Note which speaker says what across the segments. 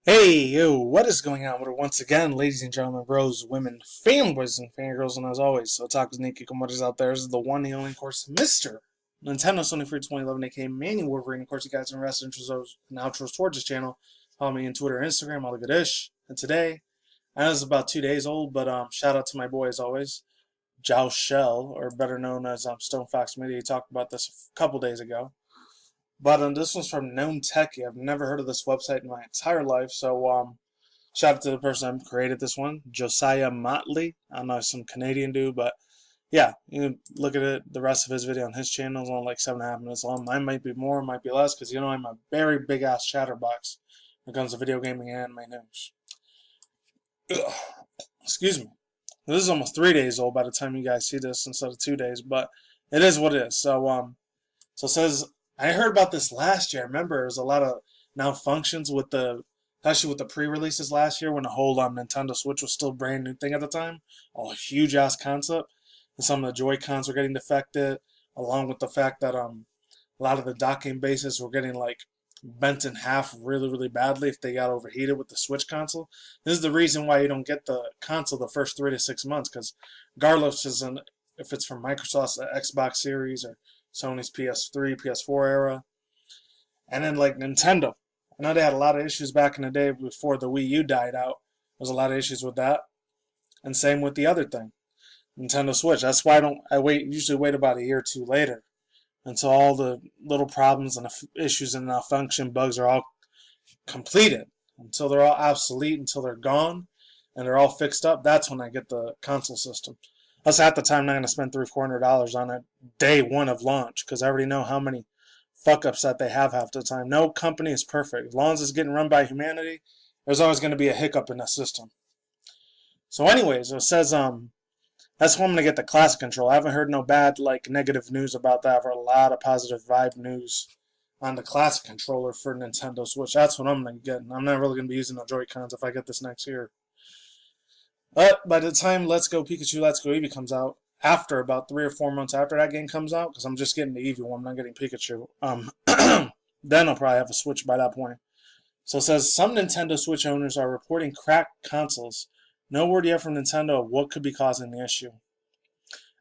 Speaker 1: Hey, yo, what is going on? Once again, ladies and gentlemen, bros, women, fanboys, and fangirls, and as always, Otakus and hikikomori out there. This is the one and only, of course, Mr. Nintendo Sony Free 2011, aka Manny Wolverine. Of course, you guys can rest intros and outros towards this channel. Follow me on Twitter, Instagram, all the good ish. And today, I know it's about 2 days old, but shout out to my boy as always, Jow Shell, or better known as Stone Fox Media. He talked about this a couple days ago. But this one's from Known Techie. I've never heard of this website in my entire life, so shout out to the person who created this one, Josiah Motley. I don't know, some Canadian dude, but yeah, you can look at it. The rest of his video on his channel is only like 7.5 minutes long. Mine might be more, might be less, because I'm a very big ass chatterbox when it comes to video gaming and anime news. Ugh. Excuse me. This is almost 3 days old by the time you guys see this instead of 2 days, but it is what it is. So it says, I heard about this last year. I remember there was a lot of malfunctions with especially with the pre-releases last year when the whole Nintendo Switch was still a brand new thing at the time. A huge ass concept. And some of the Joy-Cons were getting defected, along with the fact that a lot of the docking bases were getting like bent in half really, really badly if they got overheated with the Switch console. This is the reason why you don't get the console the first 3 to 6 months, because regardless if it's from Microsoft's Xbox Series or Sony's PS3, PS4 era, and then like Nintendo. I know they had a lot of issues back in the day before the Wii U died out. There's a lot of issues with that, and same with the other thing, Nintendo Switch. That's why I usually wait about a year or two later until all the little problems and issues and malfunction bugs are all completed, until they're all obsolete, until they're gone, and they're all fixed up. That's when I get the console system. Plus, at the time, I'm not going to spend $300-$400 on it day one of launch, because I already know how many fuck-ups that they have half the time. No company is perfect. As long as it's getting run by humanity, there's always going to be a hiccup in the system. So anyways, it says, that's when I'm going to get the classic control. I haven't heard no bad, negative news about that. I've heard a lot of positive vibe news on the classic controller for Nintendo Switch. That's what I'm going to get. I'm not really going to be using the Joy-Cons if I get this next year. But by the time Let's Go Pikachu, Let's Go Eevee comes out, after about 3 or 4 months after that game comes out, because I'm just getting the Eevee one, I'm not getting Pikachu, then I'll probably have a Switch by that point. So it says, some Nintendo Switch owners are reporting cracked consoles. No word yet from Nintendo of what could be causing the issue.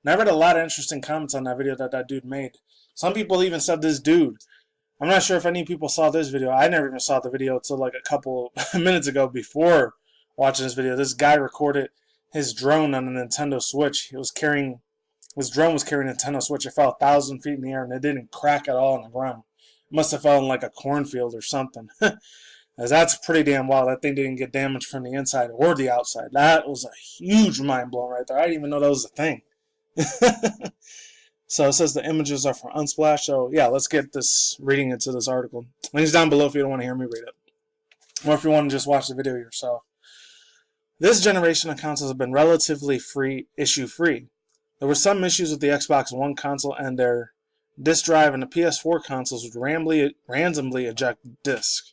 Speaker 1: And I read a lot of interesting comments on that video that dude made. Some people even said this dude, I'm not sure if any people saw this video. I never even saw the video until like a couple minutes ago before watching this video. This guy recorded his drone on a Nintendo Switch. His drone was carrying a Nintendo Switch. It fell 1,000 feet in the air and it didn't crack at all on the ground. It must have fell in like a cornfield or something. As that's pretty damn wild. That thing didn't get damaged from the inside or the outside. That was a huge mind blow right there. I didn't even know that was a thing. So it says the images are from Unsplash. So yeah, let's get this reading into this article. Links down below if you don't want to hear me read it, or if you want to just watch the video yourself. This generation of consoles have been relatively issue-free. There were some issues with the Xbox One console and their disk drive, and the PS4 consoles would randomly eject discs.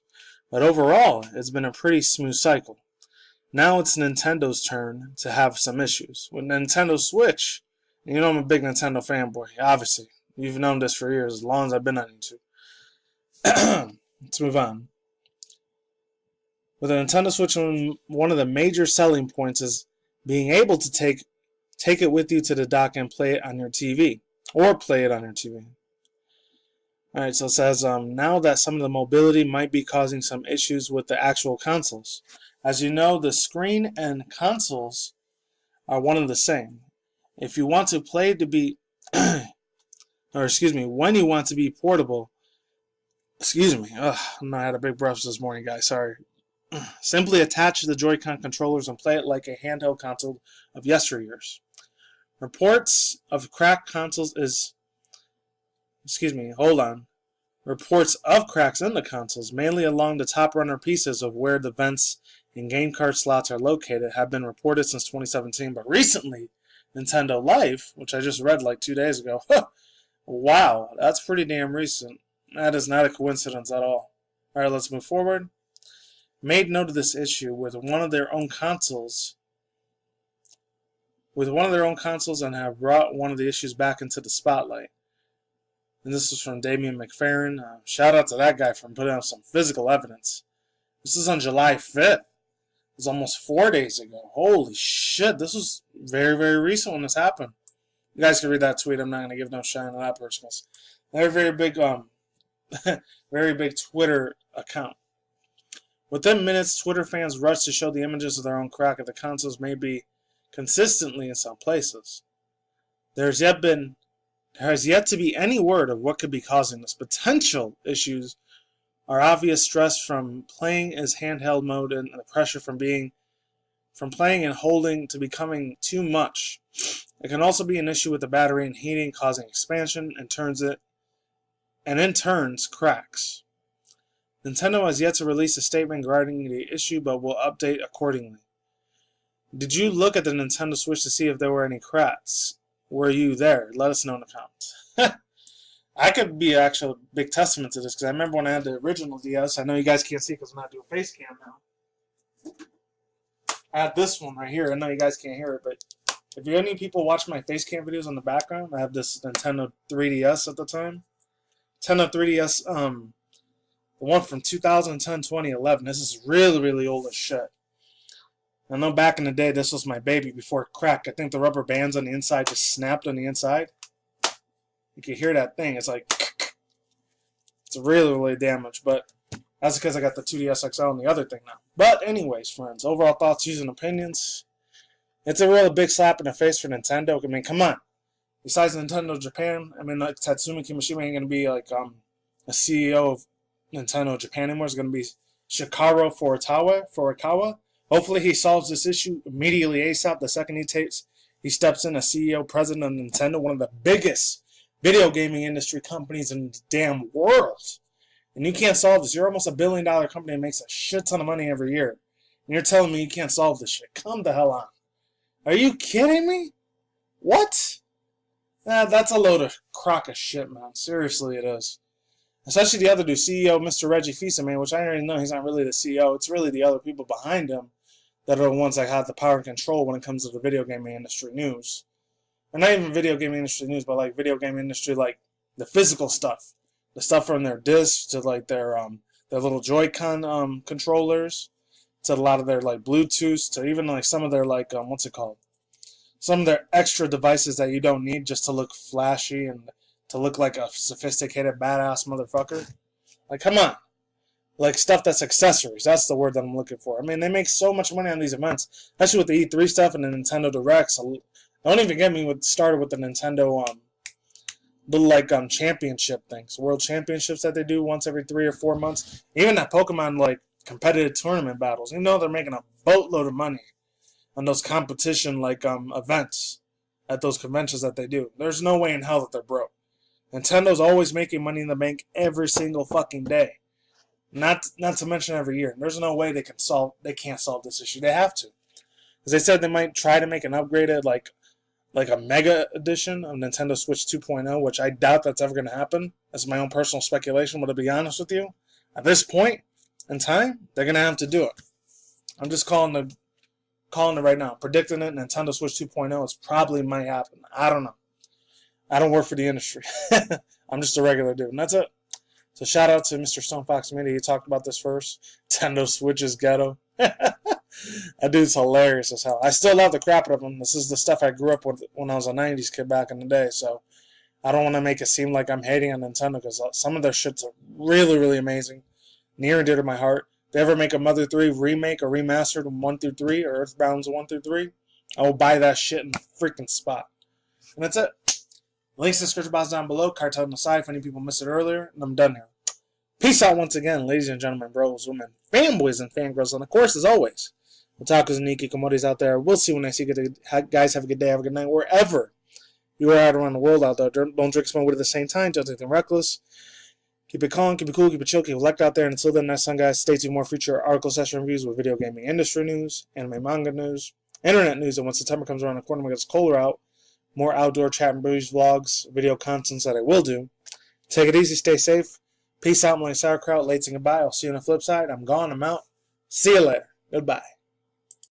Speaker 1: But overall, it's been a pretty smooth cycle. Now it's Nintendo's turn to have some issues. With Nintendo Switch, you know I'm a big Nintendo fanboy, obviously. You've known this for years, as long as I've been on YouTube. Let's move on. With a Nintendo Switch, one of the major selling points is being able to take it with you to the dock and play it on your TV. Or play it on your TV. Alright, so it says, now that some of the mobility might be causing some issues with the actual consoles. As you know, the screen and consoles are one and the same. If you want to play to be, when you want to be portable, I had a big brush this morning, guys, sorry. Simply attach the Joy-Con controllers and play it like a handheld console of yesteryears. Reports of cracked consoles Reports of cracks in the consoles, mainly along the top runner pieces of where the vents and game card slots are located, have been reported since 2017. But recently, Nintendo Life, which I just read like 2 days ago, wow, that's pretty damn recent. That is not a coincidence at all. Alright, let's move forward. Made note of this issue with one of their own consoles and have brought one of the issues back into the spotlight. And this is from Damian McFerrin. Shout out to that guy for putting out some physical evidence. This is on July 5th. It was almost 4 days ago. Holy shit, this was very, very recent when this happened. You guys can read that tweet. I'm not going to give no shine to that person. They're a very big, very big Twitter account. Within minutes, Twitter fans rushed to show the images of their own crack at the consoles may be consistently in some places. There has yet to be any word of what could be causing this. Potential issues are obvious stress from playing as handheld mode and the pressure from playing and holding to becoming too much. It can also be an issue with the battery and heating, causing expansion and in turns cracks. Nintendo has yet to release a statement regarding the issue, but will update accordingly. Did you look at the Nintendo Switch to see if there were any cracks? Were you there? Let us know in the comments. I could be actually a big testament to this, because I remember when I had the original DS. I know you guys can't see because I'm not doing face cam now. I had this one right here. I know you guys can't hear it, but if you any people watch my face cam videos on the background, I have this Nintendo 3DS at the time. Nintendo 3DS, the one from 2010, 2011. This is really, really old as shit. I know back in the day, this was my baby before it cracked. I think the rubber bands on the inside just snapped on the inside. You can hear that thing. It's like, it's really, really damaged. But that's because I got the 2DS XL and the other thing now. But anyways, friends, overall thoughts, views, and opinions. It's a real big slap in the face for Nintendo. I mean, come on. Besides Nintendo Japan, I mean, like Tatsumi Kimishima ain't going to be like a CEO of Nintendo Japan anymore. It's going to be Shikaro Furukawa. Hopefully he solves this issue immediately ASAP. The second he steps in as CEO, president of Nintendo, one of the biggest video gaming industry companies in the damn world. And you can't solve this. You're almost $1 billion company that makes a shit ton of money every year. And you're telling me you can't solve this shit. Come the hell on. Are you kidding me? What? That's a load of crock of shit, man. Seriously, it is. Especially the other dude, CEO, Mr. Reggie Fils-Aimé, which I already know he's not really the CEO. It's really the other people behind him that are the ones that have the power and control when it comes to the video gaming industry news. And not even video gaming industry news, but like video gaming industry, like the physical stuff. The stuff from their discs to like their little Joy-Con controllers, to a lot of their like Bluetooth, to even like some of their like what's it called? Some of their extra devices that you don't need just to look flashy and to look like a sophisticated badass motherfucker. Like, come on. Like stuff that's accessories. That's the word that I'm looking for. I mean, they make so much money on these events, especially with the E3 stuff and the Nintendo Directs. Don't even get me started with the Nintendo little like championship things, world championships that they do once every 3 or 4 months. Even that Pokemon like competitive tournament battles. You know they're making a boatload of money on those competition like events at those conventions that they do. There's no way in hell that they're broke. Nintendo's always making money in the bank every single fucking day. Not to mention every year. There's no way they can't solve this issue. They have to. As they said, they might try to make an upgraded like a mega edition of Nintendo Switch 2.0, which I doubt that's ever going to happen. That's my own personal speculation, but to be honest with you, at this point in time, they're going to have to do it. I'm just calling it right now. Predicting it, Nintendo Switch 2.0 is probably might happen. I don't know. I don't work for the industry. I'm just a regular dude, and that's it. So shout out to Mr. Stone Fox Media. He talked about this first. Nintendo Switch is ghetto. That dude's hilarious as hell. I still love the crap out of him. This is the stuff I grew up with when I was a 90s kid back in the day. So I don't want to make it seem like I'm hating on Nintendo, because some of their shits are really, really amazing. Near and dear to my heart. If they ever make a Mother 3 remake or remastered 1 through 3 or Earthbound's 1 through 3, I will buy that shit in the freaking spot. And that's it. Links in the description box down below. Cartel on the side if any people missed it earlier. And I'm done here. Peace out once again, ladies and gentlemen, bros, women, fanboys, and fangirls. And of course, as always, Otakus and hikikomoris out there. We'll see you when I see you guys. Have a good day, have a good night, wherever you are out around the world out there. Don't drink, smoke, weed at the same time. Don't do anything reckless. Keep it calm, keep it cool, keep it chill, keep it locked out there. And until then, next time, guys, stay tuned for more future article session reviews with video gaming industry news, anime manga news, internet news. And when September comes around the corner, when it gets colder out, more outdoor chat and brews, vlogs, video contents that I will do. Take it easy, stay safe. Peace out, my sauerkraut.Lates, and goodbye. I'll see you on the flip side. I'm gone, I'm out. See you later. Goodbye.